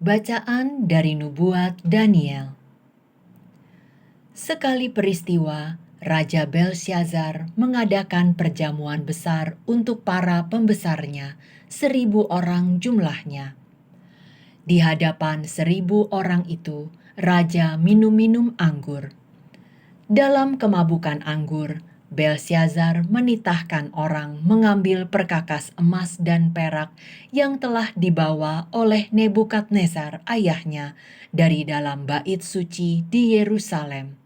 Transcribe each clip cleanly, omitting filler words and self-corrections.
Bacaan dari Nubuat Daniel. Sekali peristiwa, Raja Belsyazar mengadakan perjamuan besar untuk para pembesarnya, 1.000 orang jumlahnya. Di hadapan 1.000 orang itu, Raja minum-minum anggur. Dalam kemabukan anggur, Belsyazar menitahkan orang mengambil perkakas emas dan perak yang telah dibawa oleh Nebukadnezar ayahnya dari dalam bait suci di Yerusalem.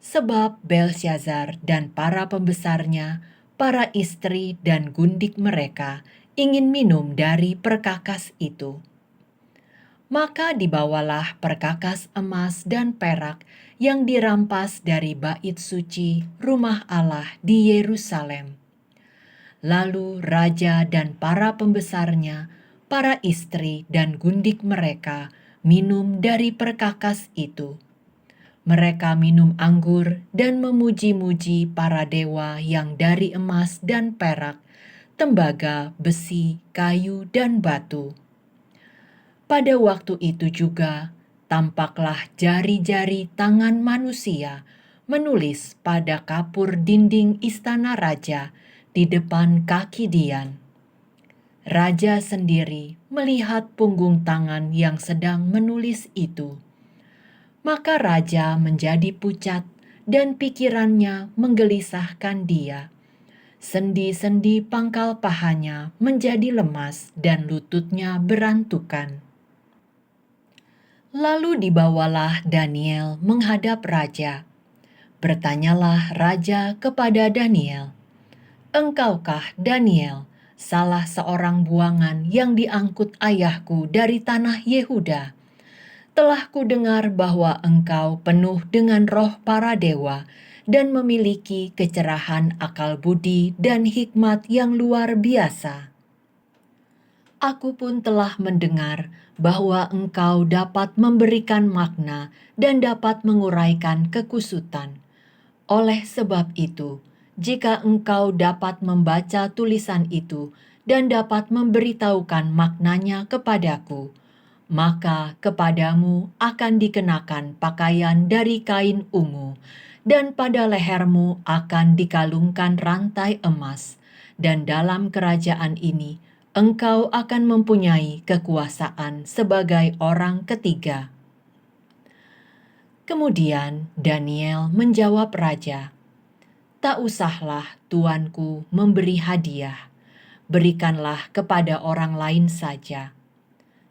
Sebab Belsyazar dan para pembesarnya, para istri dan gundik mereka ingin minum dari perkakas itu. Maka dibawalah perkakas emas dan perak yang dirampas dari bait suci rumah Allah di Yerusalem. Lalu raja dan para pembesarnya, para istri dan gundik mereka minum dari perkakas itu. Mereka minum anggur dan memuji-muji para dewa yang dari emas dan perak, tembaga, besi, kayu, dan batu. Pada waktu itu juga, tampaklah jari-jari tangan manusia menulis pada kapur dinding istana raja di depan kaki Dian. Raja sendiri melihat punggung tangan yang sedang menulis itu. Maka raja menjadi pucat dan pikirannya menggelisahkan dia. Sendi-sendi pangkal pahanya menjadi lemas dan lututnya berantukan. Lalu dibawalah Daniel menghadap raja. Bertanyalah raja kepada Daniel, "Engkaukah Daniel, salah seorang buangan yang diangkut ayahku dari tanah Yehuda? Telah kudengar bahwa engkau penuh dengan roh para dewa dan memiliki kecerahan akal budi dan hikmat yang luar biasa. Aku pun telah mendengar bahwa engkau dapat memberikan makna dan dapat menguraikan kekusutan. Oleh sebab itu, jika engkau dapat membaca tulisan itu dan dapat memberitahukan maknanya kepadaku, maka kepadamu akan dikenakan pakaian dari kain ungu, dan pada lehermu akan dikalungkan rantai emas, dan dalam kerajaan ini engkau akan mempunyai kekuasaan sebagai orang ketiga." Kemudian Daniel menjawab raja, "Tak usahlah tuanku memberi hadiah, berikanlah kepada orang lain saja.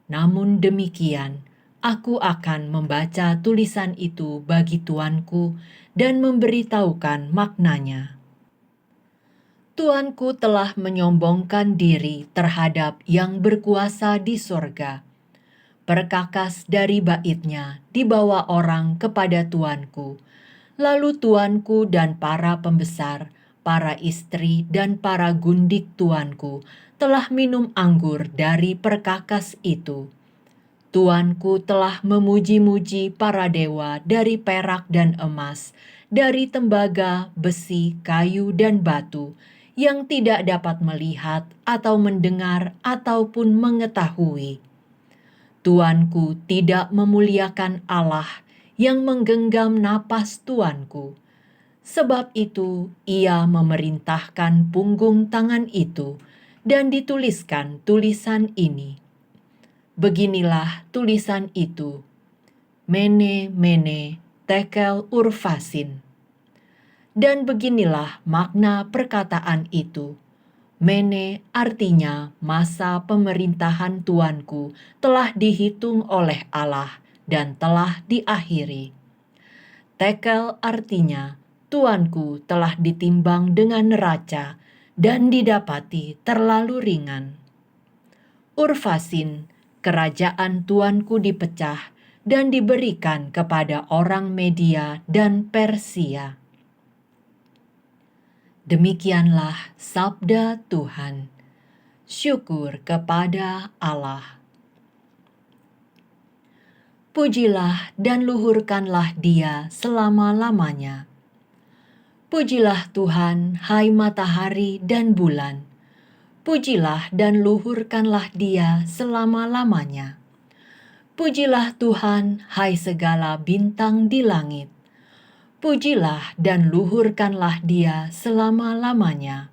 Namun demikian, aku akan membaca tulisan itu bagi tuanku dan memberitahukan maknanya. Tuanku telah menyombongkan diri terhadap yang berkuasa di sorga. Perkakas dari baitnya dibawa orang kepada tuanku. Lalu tuanku dan para pembesar, para istri dan para gundik tuanku telah minum anggur dari perkakas itu. Tuanku telah memuji-muji para dewa dari perak dan emas, dari tembaga, besi, kayu, dan batu, yang tidak dapat melihat atau mendengar ataupun mengetahui. Tuanku tidak memuliakan Allah yang menggenggam napas tuanku. Sebab itu ia memerintahkan punggung tangan itu dan dituliskan tulisan ini. Beginilah tulisan itu: Mene, Mene, Tekel Urfasin. Dan beginilah makna perkataan itu. Mene artinya masa pemerintahan tuanku telah dihitung oleh Allah dan telah diakhiri. Tekel artinya tuanku telah ditimbang dengan neraca dan didapati terlalu ringan. Urfasin, kerajaan tuanku dipecah dan diberikan kepada orang Media dan Persia. Demikianlah sabda Tuhan. Syukur kepada Allah. Pujilah dan luhurkanlah Dia selama-lamanya. Pujilah Tuhan, hai matahari dan bulan. Pujilah dan luhurkanlah Dia selama-lamanya. Pujilah Tuhan, hai segala bintang di langit. Pujilah dan luhurkanlah Dia selama-lamanya.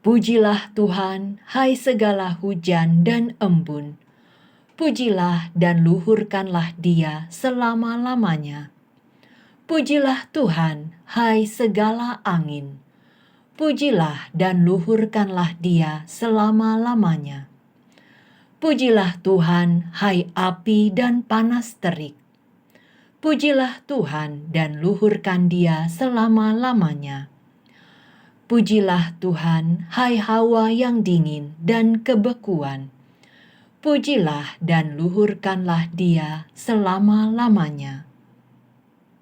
Pujilah Tuhan, hai segala hujan dan embun. Pujilah dan luhurkanlah Dia selama-lamanya. Pujilah Tuhan, hai segala angin. Pujilah dan luhurkanlah Dia selama-lamanya. Pujilah Tuhan, hai api dan panas terik. Pujilah Tuhan dan luhurkan Dia selama-lamanya. Pujilah Tuhan, hai hawa yang dingin dan kebekuan. Pujilah dan luhurkanlah Dia selama-lamanya.